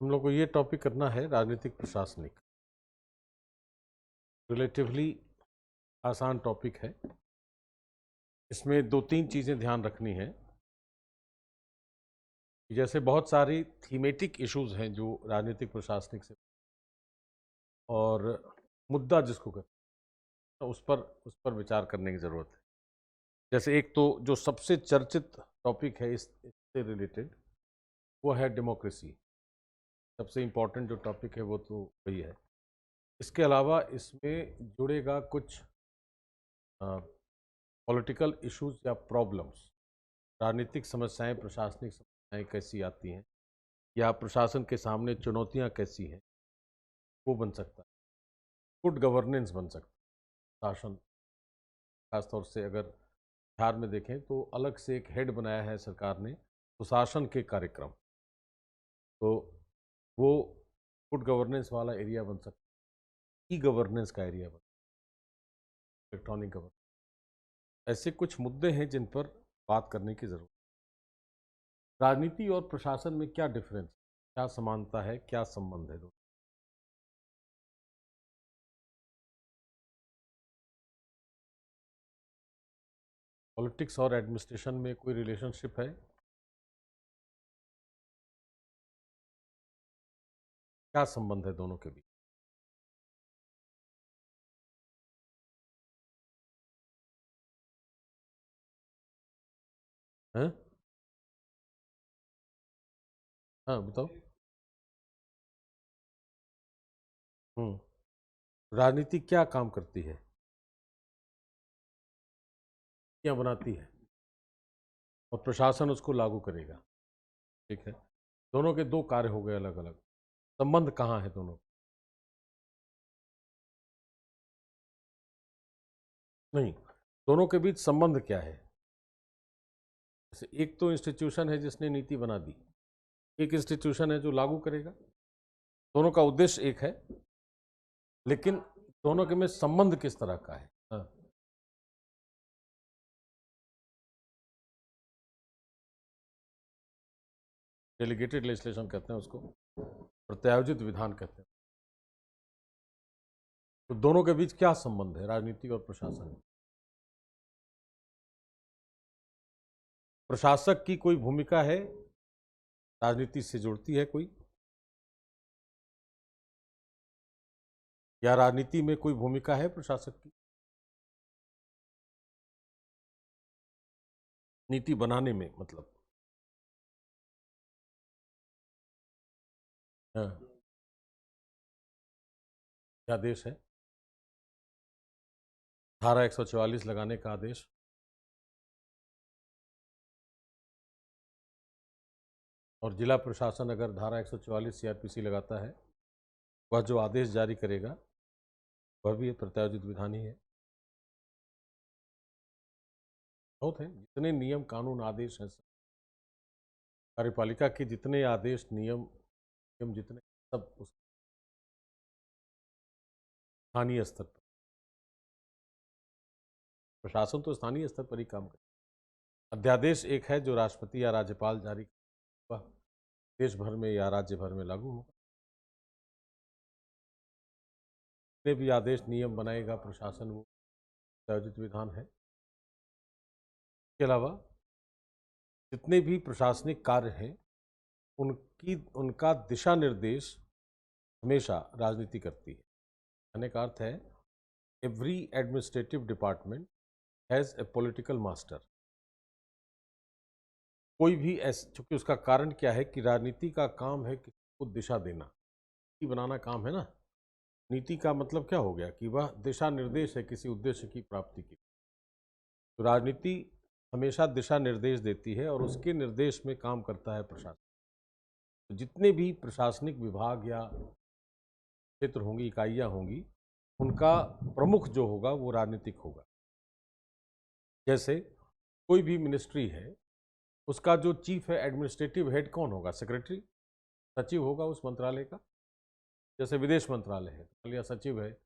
हम लोग को ये टॉपिक करना है राजनीतिक प्रशासनिक। रिलेटिवली आसान टॉपिक है। इसमें दो तीन चीज़ें ध्यान रखनी है। जैसे बहुत सारी थीमेटिक इश्यूज हैं जो राजनीतिक प्रशासनिक से और मुद्दा जिसको कहते हैं तो उस पर विचार करने की ज़रूरत है। जैसे एक तो जो सबसे चर्चित टॉपिक है इससे रिलेटेड वो है डेमोक्रेसी। सबसे इम्पोर्टेंट जो टॉपिक है वो तो वही है। इसके अलावा इसमें जुड़ेगा कुछ पॉलिटिकल इश्यूज या प्रॉब्लम्स, राजनीतिक समस्याएं, प्रशासनिक समस्याएं कैसी आती हैं या प्रशासन के सामने चुनौतियां कैसी हैं, वो बन सकता है। गुड गवर्नेंस बन सकता है। शासन, खासतौर से अगर बिहार में देखें तो अलग से एक हेड बनाया है सरकार ने सुशासन के कार्यक्रम, तो वो गुड गवर्नेंस वाला एरिया बन सकता है। ई गवर्नेंस का एरिया बन सकता है, इलेक्ट्रॉनिक गवर्नेंस। ऐसे कुछ मुद्दे हैं जिन पर बात करने की जरूरत है। राजनीति और प्रशासन में क्या डिफरेंस, क्या समानता है, क्या संबंध है? पॉलिटिक्स और एडमिनिस्ट्रेशन में कोई रिलेशनशिप है? क्या संबंध है दोनों के बीच? हैं? हाँ, बताओ। राजनीति क्या काम करती है, क्या बनाती है, और प्रशासन उसको लागू करेगा। ठीक है, दोनों के दो कार्य हो गए अलग अलग। संबंध कहाँ है दोनों? नहीं, दोनों के बीच संबंध क्या है? जैसे एक तो इंस्टीट्यूशन है जिसने नीति बना दी, एक इंस्टीट्यूशन है जो लागू करेगा। दोनों का उद्देश्य एक है, लेकिन दोनों के में संबंध किस तरह का है? हाँ, डेलीगेटेड लेजिस्लेशन कहते हैं उसको, प्रत्यायोजित विधान कहते हैं। तो दोनों के बीच क्या संबंध है, राजनीति और प्रशासन? प्रशासक की कोई भूमिका है, राजनीति से जुड़ती है कोई, या राजनीति में कोई भूमिका है प्रशासक की नीति बनाने में? मतलब हाँ, क्या आदेश है? धारा 144 लगाने का आदेश। और जिला प्रशासन अगर धारा 144 सीआरपीसी लगाता है, वह जो आदेश जारी करेगा वह भी प्रत्यायोजित विधान ही है। बहुत है, जितने नियम कानून आदेश हैं, कार्यपालिका के जितने आदेश नियम जितने, सब उस स्थानीय स्तर पर। प्रशासन तो स्थानीय स्तर पर ही काम करे। अध्यादेश एक है जो राष्ट्रपति या राज्यपाल जारी, वह देश भर में या राज्य भर में लागू होगा। जितने भी आदेश नियम बनाएगा प्रशासन, वो प्रायोजित विधान है। इसके अलावा जितने भी प्रशासनिक कार्य हैं उनका दिशा निर्देश हमेशा राजनीति करती है। कहने का अर्थ है, every administrative department has a political master. कोई भी ऐसे, चूंकि उसका कारण क्या है कि राजनीति का काम है किसी को दिशा देना, नीति बनाना काम है ना। नीति का मतलब क्या हो गया कि वह दिशा निर्देश है किसी उद्देश्य की प्राप्ति की। तो राजनीति हमेशा दिशा निर्देश देती है और उसके निर्देश में काम करता है प्रशासन। तो जितने भी प्रशासनिक विभाग या क्षेत्र होंगे, इकाइयाँ होंगी, उनका प्रमुख जो होगा वो राजनीतिक होगा। जैसे कोई भी मिनिस्ट्री है, उसका जो चीफ है, एडमिनिस्ट्रेटिव हेड कौन होगा? सेक्रेटरी, सचिव होगा उस मंत्रालय का। जैसे विदेश मंत्रालय है, मान लिया सचिव है,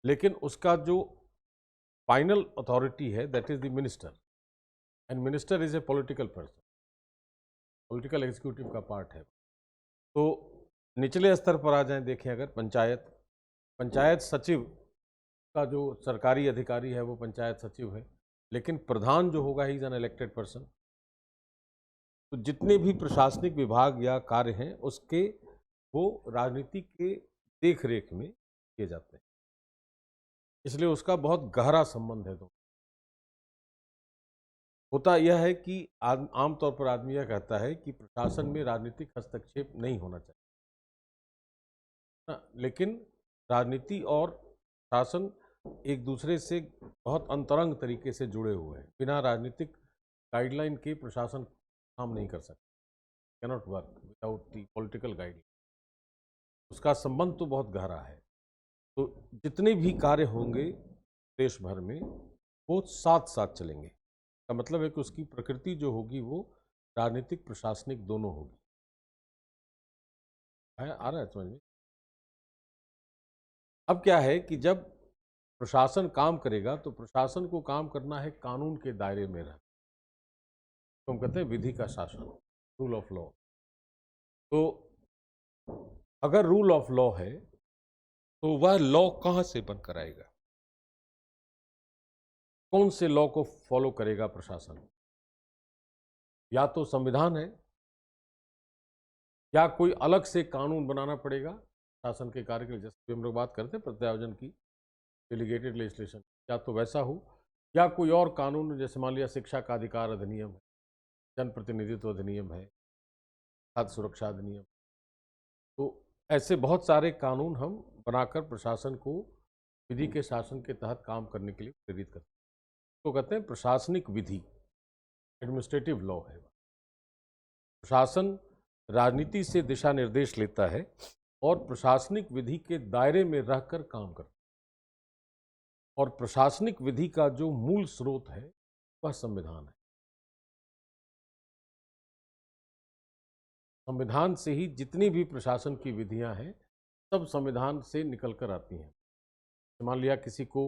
लेकिन उसका जो फाइनल अथॉरिटी है that is the minister, and minister is a political person, political executive का पार्ट है। तो निचले स्तर पर आ जाएं, देखें अगर पंचायत पंचायत सचिव का जो सरकारी अधिकारी है वो पंचायत सचिव है, लेकिन प्रधान जो होगा he is an elected person. तो जितने भी प्रशासनिक विभाग या कार्य हैं उसके वो राजनीति के देख रेख में किए जाते हैं, इसलिए उसका बहुत गहरा संबंध है। तो होता यह है कि आमतौर पर आदमी यह कहता है कि प्रशासन में राजनीतिक हस्तक्षेप नहीं होना चाहिए ना, लेकिन राजनीति और शासन एक दूसरे से बहुत अंतरंग तरीके से जुड़े हुए हैं। बिना राजनीतिक गाइडलाइन के प्रशासन काम नहीं कर सकता, cannot work without the political guideline. उसका संबंध तो बहुत गहरा है। तो जितने भी कार्य होंगे देश भर में वो साथ साथ चलेंगे, का मतलब है कि उसकी प्रकृति जो होगी वो राजनीतिक प्रशासनिक दोनों होगी। आ रहा है समझ में? अब क्या है कि जब प्रशासन काम करेगा तो प्रशासन को काम करना है कानून के दायरे में रह, तो हम कहते हैं विधि का शासन, रूल ऑफ लॉ। तो अगर रूल ऑफ लॉ है तो वह लॉ कहां से बनकर आएगा? कौन से लॉ को फॉलो करेगा प्रशासन? या तो संविधान है या कोई अलग से कानून बनाना पड़ेगा शासन के कार्य के लिए। जैसे हम लोग बात करते हैं प्रत्यायोजन की, डेलीगेटेड लेजिस्लेशन, या तो वैसा हो या कोई और कानून, जैसे मान लिया शिक्षा का अधिकार अधिनियम है, जन प्रतिनिधित्व अधिनियम है, खाद्य सुरक्षा अधिनियम। तो ऐसे बहुत सारे कानून हम बनाकर प्रशासन को विधि के शासन के तहत काम करने के लिए प्रेरित करते हैं। तो कहते हैं प्रशासनिक विधि, एडमिनिस्ट्रेटिव लॉ है। प्रशासन राजनीति से दिशा निर्देश लेता है और प्रशासनिक विधि के दायरे में रहकर काम करता है। और प्रशासनिक विधि का जो मूल स्रोत है वह संविधान है। संविधान से ही जितनी भी प्रशासन की विधियां हैं सब संविधान से निकल कर आती हैं। मान लिया किसी को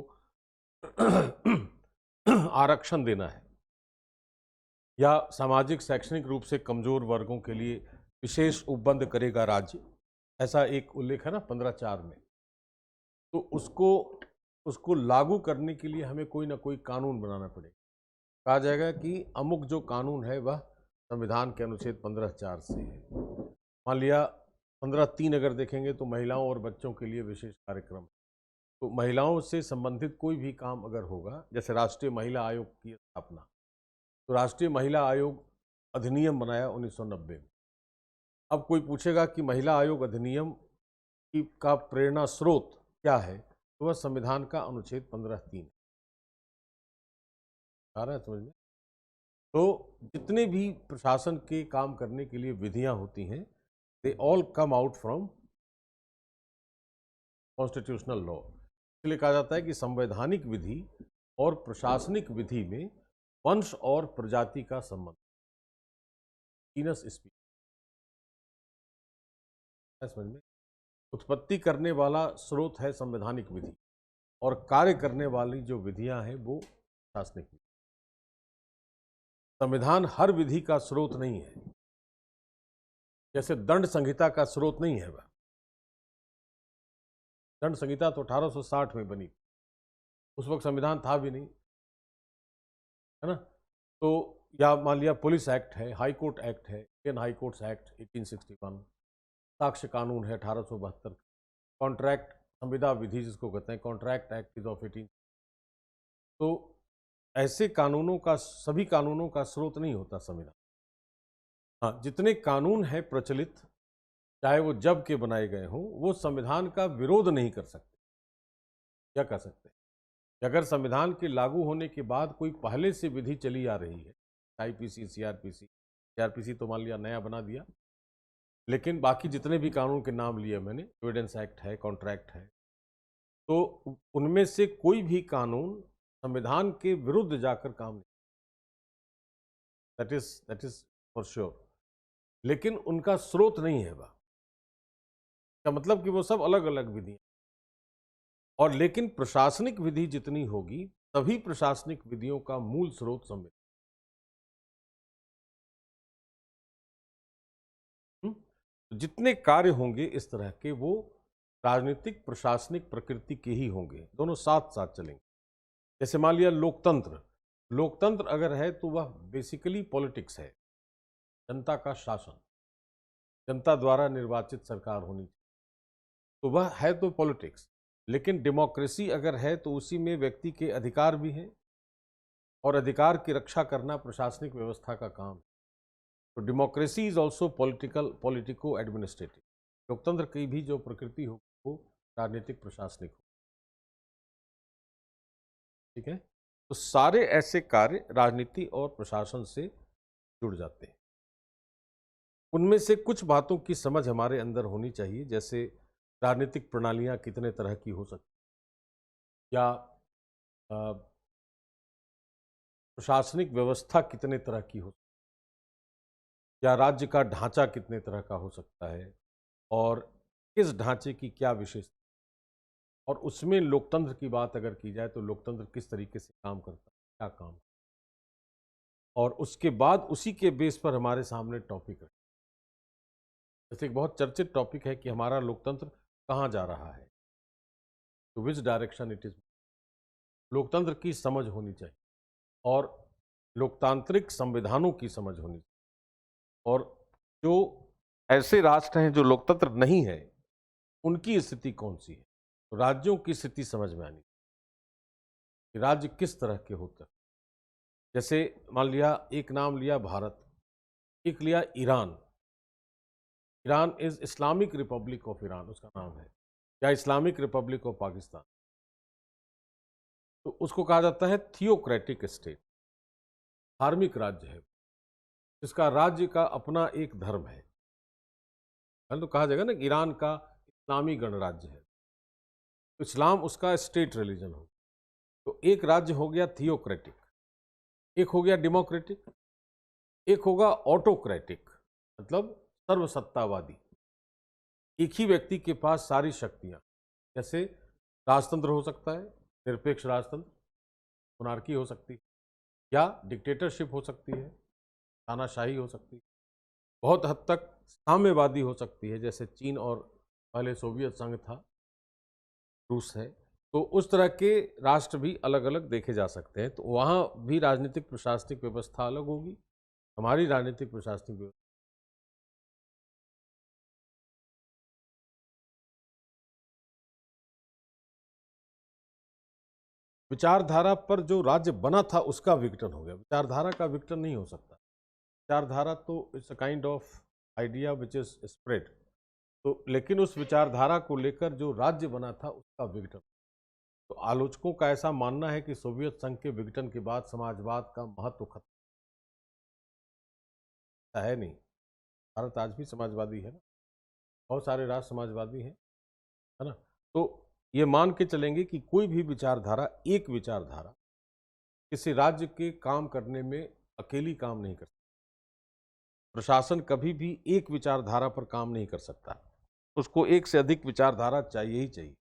आरक्षण देना है या सामाजिक शैक्षणिक रूप से कमजोर वर्गों के लिए विशेष उपबंध करेगा राज्य, ऐसा एक उल्लेख है ना 15(4) में। तो उसको लागू करने के लिए हमें कोई ना कोई कानून बनाना पड़ेगा। कहा जाएगा कि अमुक जो कानून है वह संविधान के अनुच्छेद 15(4) से है। मान लिया 15(3) अगर देखेंगे तो महिलाओं और बच्चों के लिए विशेष कार्यक्रम। तो महिलाओं से संबंधित कोई भी काम अगर होगा, जैसे राष्ट्रीय महिला आयोग की स्थापना, तो राष्ट्रीय महिला आयोग अधिनियम बनाया 1990 में। अब कोई पूछेगा कि महिला आयोग अधिनियम की का प्रेरणा स्रोत क्या है, तो वह संविधान का अनुच्छेद 15(3) आ रहा है समझ में? तो जितने भी प्रशासन के काम करने के लिए विधियां होती हैं, they all come out from constitutional law. इसलिए कहा जाता है कि संवैधानिक विधि और प्रशासनिक विधि में वंश और प्रजाति का संबंध, जीनस स्पीसीज, समझ में? उत्पत्ति करने वाला स्रोत है संवैधानिक विधि और कार्य करने वाली जो विधियां हैं वो प्रशासनिक विधि। संविधान हर विधि का स्रोत नहीं है, जैसे दंड संहिता का स्रोत नहीं है। वह दंड संहिता तो 1860 में बनी, उस वक्त संविधान था भी नहीं, है ना? तो या मान लिया पुलिस एक्ट है, हाई कोर्ट एक्ट है, इंडियन हाई कोर्ट्स एक्ट 1861, साक्ष्य कानून है 1872, कॉन्ट्रैक्ट संविदा विधि जिसको कहते हैं, कॉन्ट्रैक्ट एक्ट इज ऑफ 18। तो ऐसे कानूनों का, सभी कानूनों का स्रोत नहीं होता संविधान। हाँ, जितने कानून हैं प्रचलित, चाहे वो जब के बनाए गए हों, वो संविधान का विरोध नहीं कर सकते। क्या कर सकते हैं? अगर संविधान के लागू होने के बाद कोई पहले से विधि चली आ रही है, आईपीसी, सीआरपीसी तो मान लिया नया बना दिया, लेकिन बाकी जितने भी कानून के नाम लिए मैंने, एविडेंस एक्ट है, कॉन्ट्रैक्ट है, तो उनमें से कोई भी कानून संविधान के विरुद्ध जाकर काम नहीं, दैट इज फॉर श्योर। लेकिन उनका स्रोत नहीं है वह, का मतलब कि वो सब अलग अलग विधि। और लेकिन प्रशासनिक विधि जितनी होगी, सभी प्रशासनिक विधियों का मूल स्रोत संविधान। तो जितने कार्य होंगे इस तरह के वो राजनीतिक प्रशासनिक प्रकृति के ही होंगे, दोनों साथ साथ चलेंगे। जैसे मान लिया लोकतंत्र, लोकतंत्र अगर है तो वह बेसिकली पॉलिटिक्स है, जनता का शासन, जनता द्वारा निर्वाचित सरकार होनी चाहिए, तो वह है तो पॉलिटिक्स। लेकिन डेमोक्रेसी अगर है तो उसी में व्यक्ति के अधिकार भी हैं और अधिकार की रक्षा करना प्रशासनिक व्यवस्था का काम है। तो democracy is also politico administrative. लोकतंत्र की भी जो प्रकृति हो वो राजनीतिक प्रशासनिक हो। ठीक है, तो सारे ऐसे कार्य राजनीति और प्रशासन से जुड़ जाते हैं। उनमें से कुछ बातों की समझ हमारे अंदर होनी चाहिए, जैसे राजनीतिक प्रणालियां कितने तरह की हो सकती, या प्रशासनिक व्यवस्था कितने तरह की हो, या राज्य का ढांचा कितने तरह का हो सकता है, और किस ढांचे की क्या विशेषता, और उसमें लोकतंत्र की बात अगर की जाए तो लोकतंत्र किस तरीके से काम करता है, क्या काम, और उसके बाद उसी के बेस पर हमारे सामने टॉपिक रखे। जैसे एक बहुत चर्चित टॉपिक है कि हमारा लोकतंत्र कहाँ जा रहा है, तो विच डायरेक्शन इट इज। लोकतंत्र की समझ होनी चाहिए और लोकतांत्रिक संविधानों की समझ होनी चाहिए, और जो ऐसे राष्ट्र हैं जो लोकतंत्र नहीं है उनकी स्थिति कौन सी है, तो राज्यों की स्थिति समझ में आनी कि राज्य किस तरह के होते हैं। जैसे मान लिया, एक नाम लिया भारत, एक लिया Iran. Iran is Islamic Republic of Iran उसका नाम है, या इस्लामिक रिपब्लिक ऑफ पाकिस्तान। तो उसको कहा जाता है थियोक्रेटिक स्टेट, धार्मिक राज्य है, इसका राज्य का अपना एक धर्म है। तो कहा जाएगा ना कि ईरान का इस्लामी गणराज्य है, तो इस्लाम उसका स्टेट रिलीजन हो। तो एक राज्य हो गया थियोक्रेटिक, एक हो गया डेमोक्रेटिक, एक होगा ऑटोक्रेटिक, मतलब सर्वसत्तावादी। एक ही व्यक्ति के पास सारी शक्तियां, जैसे राजतंत्र हो सकता है, निरपेक्ष राजतंत्र, मोनार्की हो सकती है, या डिक्टेटरशिप हो सकती है, तानाशाही हो सकती है, बहुत हद तक साम्यवादी हो सकती है, जैसे चीन और पहले सोवियत संघ था, रूस है। तो उस तरह के राष्ट्र भी अलग अलग देखे जा सकते हैं। तो वहाँ भी राजनीतिक प्रशासनिक व्यवस्था अलग होगी, हमारी राजनीतिक प्रशासनिक व्यवस्था। विचारधारा पर जो राज्य बना था उसका विघटन हो गया, विचारधारा का विघटन नहीं हो सकता। विचारधारा तो it's a kind of idea which is spread, तो लेकिन उस विचारधारा को लेकर जो राज्य बना था उसका विघटन। तो आलोचकों का ऐसा मानना है कि सोवियत संघ के विघटन के बाद समाजवाद का महत्व खत्म है नहीं। भारत आज भी समाजवादी है ना, बहुत सारे राष्ट्र समाजवादी हैं, है ना। तो ये मान के चलेंगे कि कोई भी विचारधारा, एक विचारधारा किसी राज्य के काम करने में अकेली काम नहीं कर सकती। प्रशासन कभी भी एक विचारधारा पर काम नहीं कर सकता, उसको एक से अधिक विचारधारा चाहिए ही चाहिए,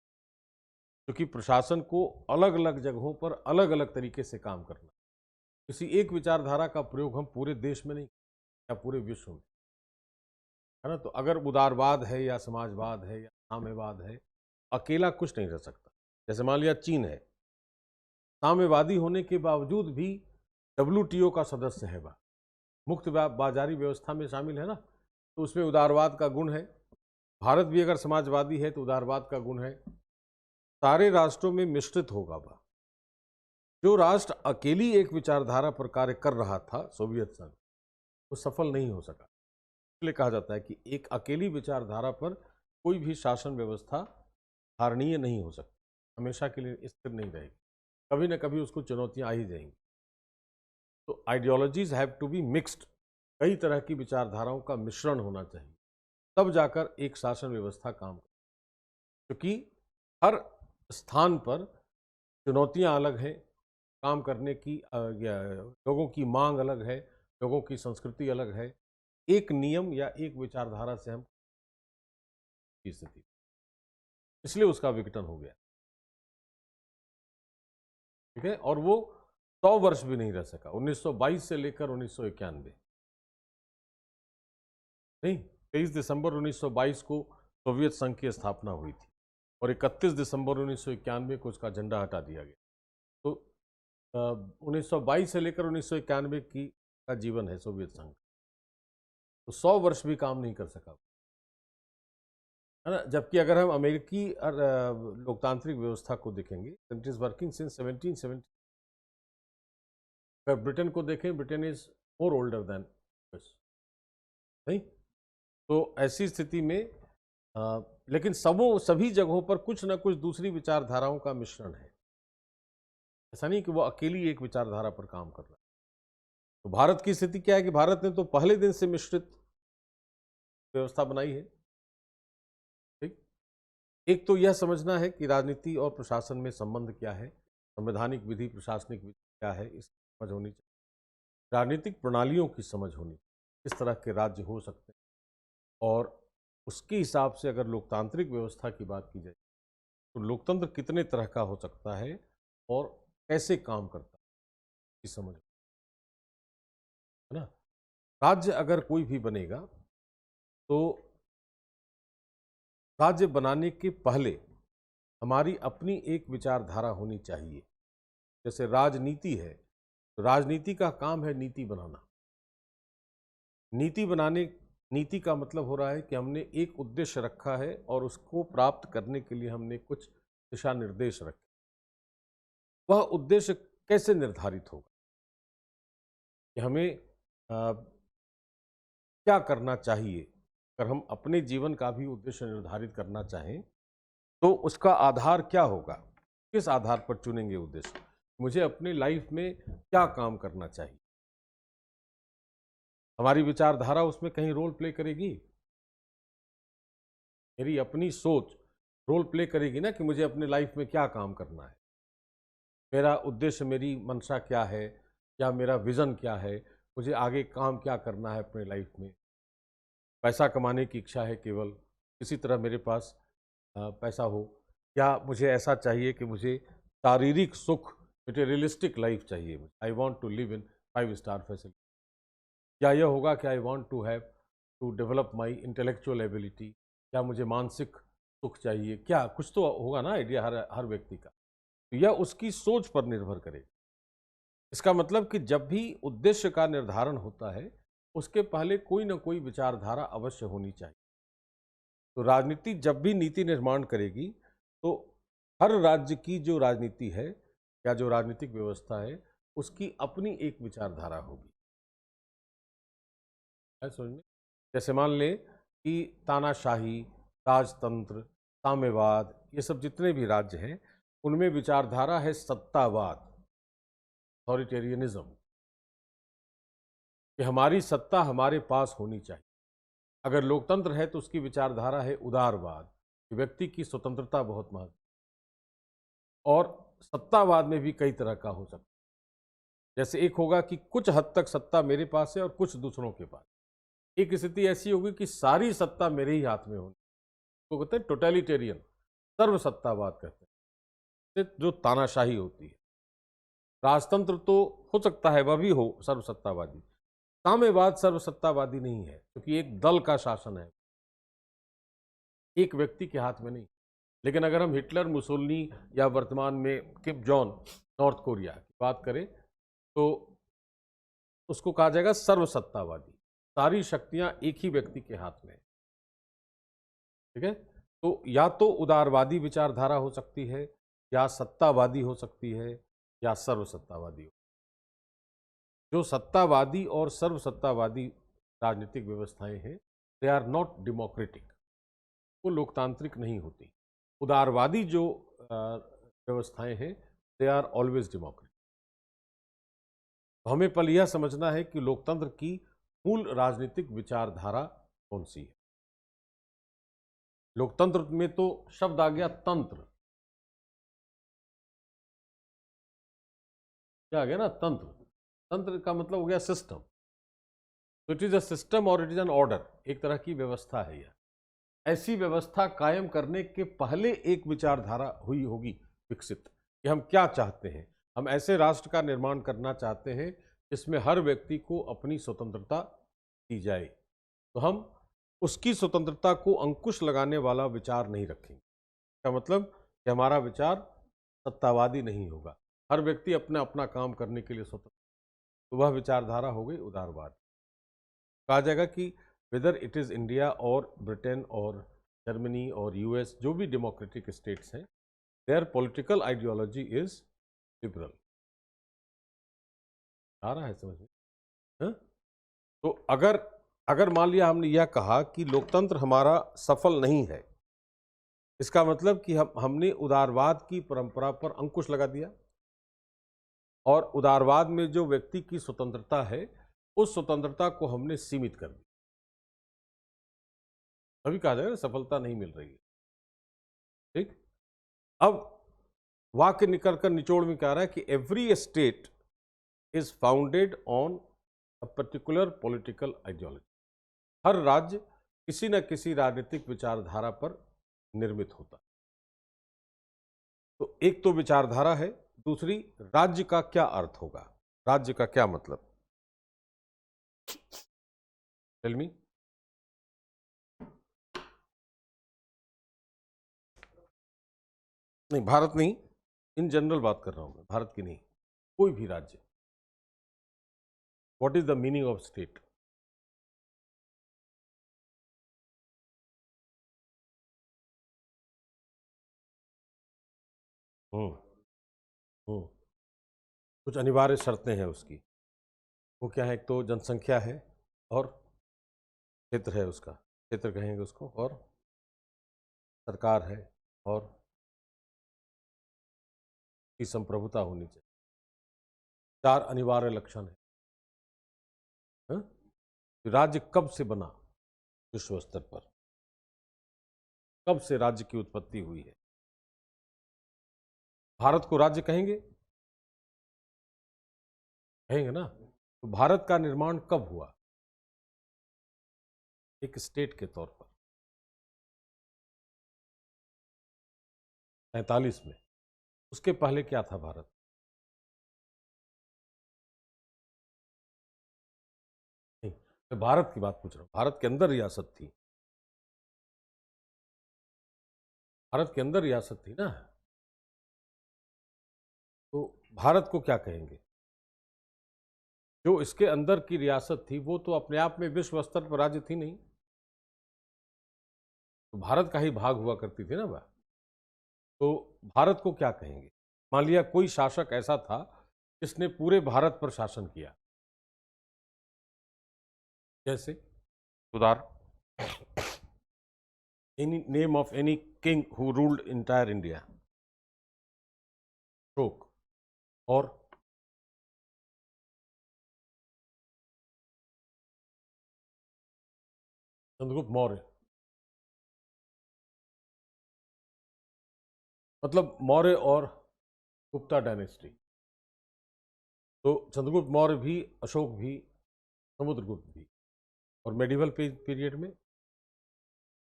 क्योंकि प्रशासन को अलग अलग जगहों पर अलग अलग तरीके से काम करना। किसी एक विचारधारा का प्रयोग हम पूरे देश में नहीं या पूरे विश्व में, है ना। तो अगर उदारवाद है या समाजवाद है या साम्यवाद है, अकेला कुछ नहीं रह सकता। जैसे मान लिया चीन है, साम्यवादी होने के बावजूद भी WTO का सदस्य है, वह मुक्त बाजारी व्यवस्था में शामिल है ना, तो उसमें उदारवाद का गुण है। भारत भी अगर समाजवादी है तो उदारवाद का गुण है। सारे राष्ट्रों में मिश्रित होगा वह। जो राष्ट्र अकेली एक विचारधारा पर कार्य कर रहा था, सोवियत संघ, वो सफल नहीं हो सका। इसलिए कहा जाता है कि एक अकेली विचारधारा पर कोई भी शासन व्यवस्था धारणीय नहीं हो सकती, हमेशा के लिए स्थिर नहीं रहेगी, कभी ना कभी उसको चुनौतियां आ ही जाएंगी। तो ideologies have to be mixed, कई तरह की विचारधाराओं का मिश्रण होना चाहिए, तब जाकर एक शासन व्यवस्था काम करे। क्योंकि हर स्थान पर चुनौतियां अलग हैं, काम करने की लोगों की मांग अलग है, लोगों की संस्कृति अलग है। एक नियम या एक विचारधारा से हम की स्थिति, इसलिए उसका विघटन हो गया। ठीक है, और वो 100 वर्ष भी नहीं रह सका, 1922 से लेकर 1991 नहीं, 23 दिसंबर 1922 को सोवियत संघ की स्थापना हुई थी और 31 दिसंबर 1991 को उसका झंडा हटा दिया गया। तो 1922 से लेकर 1991 की का जीवन है सोवियत संघ। तो 100 वर्ष भी काम नहीं कर सका, है ना। जबकि अगर हम अमेरिकी लोकतांत्रिक व्यवस्था को देखेंगे, इट इज वर्किंग सिंस 1770। अगर ब्रिटेन को देखें, Britain is more older than US, नहीं। तो ऐसी स्थिति में लेकिन सभी जगहों पर कुछ ना कुछ दूसरी विचारधाराओं का मिश्रण है। ऐसा नहीं कि वो अकेली एक विचारधारा पर काम कर रहा है। तो भारत की स्थिति क्या है कि भारत ने तो पहले दिन से मिश्रित व्यवस्था बनाई है। ठीक, एक तो यह समझना है कि राजनीति और प्रशासन में संबंध क्या है, संवैधानिक विधि, प्रशासनिक विधि क्या है, इस समझ होनी चाहिए। राजनीतिक प्रणालियों की समझ होनी, किस तरह के राज्य हो सकते हैं, और उसके हिसाब से अगर लोकतांत्रिक व्यवस्था की बात की जाए तो लोकतंत्र कितने तरह का हो सकता है और कैसे काम करता है, इसकी समझ, है ना। राज्य अगर कोई भी बनेगा तो राज्य बनाने के पहले हमारी अपनी एक विचारधारा होनी चाहिए। जैसे राजनीति है, तो राजनीति का काम है नीति बनाना। नीति का मतलब हो रहा है कि हमने एक उद्देश्य रखा है और उसको प्राप्त करने के लिए हमने कुछ दिशा निर्देश रखे। वह उद्देश्य कैसे निर्धारित होगा कि हमें क्या करना चाहिए। अगर हम अपने जीवन का भी उद्देश्य निर्धारित करना चाहें तो उसका आधार क्या होगा, किस आधार पर चुनेंगे उद्देश्य, मुझे अपने लाइफ में क्या काम करना चाहिए। हमारी विचारधारा उसमें कहीं रोल प्ले करेगी, मेरी अपनी सोच रोल प्ले करेगी ना कि मुझे अपने लाइफ में क्या काम करना है, मेरा उद्देश्य, मेरी मंशा क्या है, या मेरा विजन क्या है, मुझे आगे काम क्या करना है अपने लाइफ में। पैसा कमाने की इच्छा है केवल, किसी तरह मेरे पास पैसा हो, या मुझे ऐसा चाहिए कि मुझे शारीरिक सुख, मटेरियलिस्टिक लाइफ चाहिए, I want to live in 5 star facility, या यह होगा कि I want to have to develop my intellectual ability, क्या मुझे मानसिक सुख चाहिए, क्या कुछ तो होगा ना आइडिया हर व्यक्ति का। तो यह उसकी सोच पर निर्भर करेगा। इसका मतलब कि जब भी उद्देश्य का निर्धारण होता है उसके पहले कोई ना कोई विचारधारा अवश्य होनी चाहिए। तो राजनीति जब भी नीति निर्माण करेगी तो हर राज्य की जो राजनीति है या जो राजनीतिक व्यवस्था है उसकी अपनी एक विचारधारा होगी। समझ, जैसे मान लें कि तानाशाही, राजतंत्र, साम्यवाद, ये सब जितने भी राज्य हैं उनमें विचारधारा है सत्तावाद, अथॉरिटेरियनिज्म, कि हमारी सत्ता हमारे पास होनी चाहिए। अगर लोकतंत्र है तो उसकी विचारधारा है उदारवाद, कि व्यक्ति की स्वतंत्रता बहुत महत्व। और सत्तावाद में भी कई तरह का हो सकता है, जैसे एक होगा कि कुछ हद तक सत्ता मेरे पास है और कुछ दूसरों के पास। एक स्थिति ऐसी होगी कि सारी सत्ता मेरे ही हाथ में होनी, तो कहते हैं टोटलिटेरियन, सर्वसत्तावाद कहते हैं, जो तानाशाही होती है। राजतंत्र तो हो सकता है वह भी हो सर्वसत्तावादी, साम्यवाद सर्वसत्तावादी नहीं है क्योंकि एक दल का शासन है, एक व्यक्ति के हाथ में नहीं। लेकिन अगर हम हिटलर, मुसोलिनी या वर्तमान में किम जॉन नॉर्थ कोरिया की बात करें तो उसको कहा जाएगा सर्वसत्तावादी, सारी शक्तियां एक ही व्यक्ति के हाथ में है। ठीक है, तो या तो उदारवादी विचारधारा हो सकती है, या सत्तावादी हो सकती है, या सर्वसत्तावादी हो। जो सत्तावादी और सर्वसत्तावादी राजनीतिक व्यवस्थाएं हैं दे आर नॉट डेमोक्रेटिक, वो लोकतांत्रिक नहीं होती। उदारवादी जो व्यवस्थाएं हैं दे आर ऑलवेज डेमोक्रेटिक। तो हमें पहले यह समझना है कि लोकतंत्र की मूल राजनीतिक विचारधारा कौन सी है। लोकतंत्र में तो शब्द आ गया तंत्र, क्या आ गया ना, तंत्र। तंत्र का मतलब हो गया सिस्टम। तो इट इज अ सिस्टम और इट इज एन ऑर्डर, एक तरह की व्यवस्था है यह। ऐसी व्यवस्था कायम करने के पहले एक विचारधारा हुई होगी विकसित कि हम क्या चाहते हैं। हम ऐसे राष्ट्र का निर्माण करना चाहते हैं जिसमें हर व्यक्ति को अपनी स्वतंत्रता दी जाए। तो हम उसकी स्वतंत्रता को अंकुश लगाने वाला विचार नहीं रखेंगे। इसका मतलब कि हमारा विचार सत्तावादी नहीं होगा, हर व्यक्ति अपना अपना काम करने के लिए स्वतंत्र, तो वह विचारधारा हो गई उदारवाद। कहा जाएगा कि वेदर इट इज इंडिया और ब्रिटेन और जर्मनी और यूएस, जो भी डेमोक्रेटिक स्टेट्स हैं, their political ideology is liberal. आ रहा है समझ में? हाँ? तो अगर मान लिया हमने यह कहा कि लोकतंत्र हमारा सफल नहीं है, इसका मतलब कि हमने उदारवाद की परंपरा पर अंकुश लगा दिया और उदारवाद में जो व्यक्ति की स्वतंत्रता है उस स्वतंत्रता को हमने सीमित कर दिया। अभी कहा जाएगा सफलता नहीं मिल रही है। ठीक, अब वाक्य निकलकर निचोड़ में कह रहा है कि every state is founded on a particular political ideology. हर राज्य किसी न किसी राजनीतिक विचारधारा पर निर्मित होता है। तो एक तो विचारधारा है, दूसरी राज्य का क्या अर्थ होगा, राज्य का क्या मतलब। Tell me. नहीं, भारत नहीं, इन जनरल बात कर रहा हूं मैं, भारत की नहीं, कोई भी राज्य। What is the meaning of state? Hmm hmm कुछ अनिवार्य शर्तें हैं उसकी। वो क्या है? एक तो जनसंख्या है और क्षेत्र है, उसका क्षेत्र कहेंगे उसको, और सरकार है और की संप्रभुता होनी चाहिए। चार अनिवार्य लक्षण है। हाँ? राज्य कब से बना विश्व स्तर पर, कब से राज्य की उत्पत्ति हुई है? भारत को राज्य कहेंगे? कहेंगे ना। तो भारत का निर्माण कब हुआ? एक स्टेट के तौर पर 47 में। उसके पहले क्या था भारत? नहीं, मैं भारत की बात पूछ रहा हूं। भारत के अंदर रियासत थी, भारत के अंदर रियासत थी ना। तो भारत को क्या कहेंगे? जो इसके अंदर की रियासत थी वो तो अपने आप में विश्व स्तर पर राज्य थी नहीं, तो भारत का ही भाग हुआ करती थी ना वह। तो भारत को क्या कहेंगे? मान लिया कोई शासक ऐसा था जिसने पूरे भारत पर शासन किया, जैसे उदार any name of any king who ruled entire India. Ashok और चंद्रगुप्त मौर्य। मतलब मौर्य और गुप्ता डायनेस्टी। तो चंद्रगुप्त मौर्य भी, अशोक भी, समुद्रगुप्त भी, और मेडिवल पीरियड में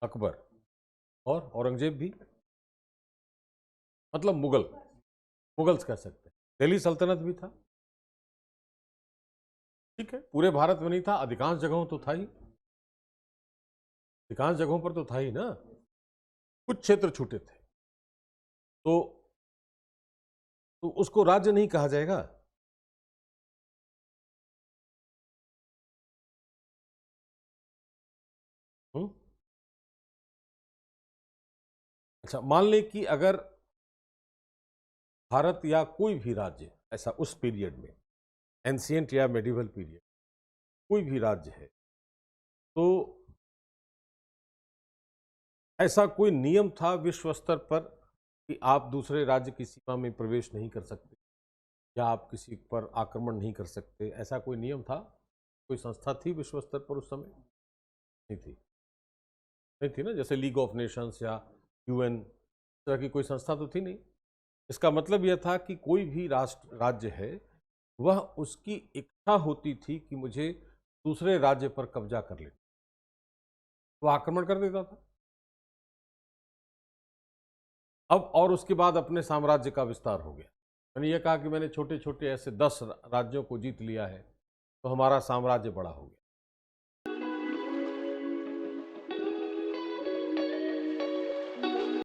अकबर और औरंगजेब भी, मतलब मुगल्स कह सकते हैं। दिल्ली सल्तनत भी था। ठीक है, पूरे भारत में नहीं था, अधिकांश जगहों तो था ही, अधिकांश जगहों पर तो था ही ना, कुछ क्षेत्र छूटे थे। तो उसको राज्य नहीं कहा जाएगा। हुँ? अच्छा, मान लें कि अगर भारत या कोई भी राज्य ऐसा उस पीरियड में, एंशिएंट या मेडिवल पीरियड, कोई भी राज्य है, तो ऐसा कोई नियम था विश्व स्तर पर कि आप दूसरे राज्य की सीमा में प्रवेश नहीं कर सकते या आप किसी पर आक्रमण नहीं कर सकते, ऐसा कोई नियम था? कोई संस्था थी विश्व स्तर पर उस समय? नहीं थी। नहीं थी ना, जैसे लीग ऑफ नेशंस या यूएन, इस तरह की कोई संस्था तो थी नहीं। इसका मतलब यह था कि कोई भी राज्य है, वह उसकी इच्छा होती थी कि मुझे दूसरे राज्य पर कब्जा कर ले, वो आक्रमण कर देता था। अब और उसके बाद अपने साम्राज्य का विस्तार हो गया। मैंने ये कहा कि मैंने छोटे छोटे ऐसे 10 राज्यों को जीत लिया है, तो हमारा साम्राज्य बड़ा हो गया।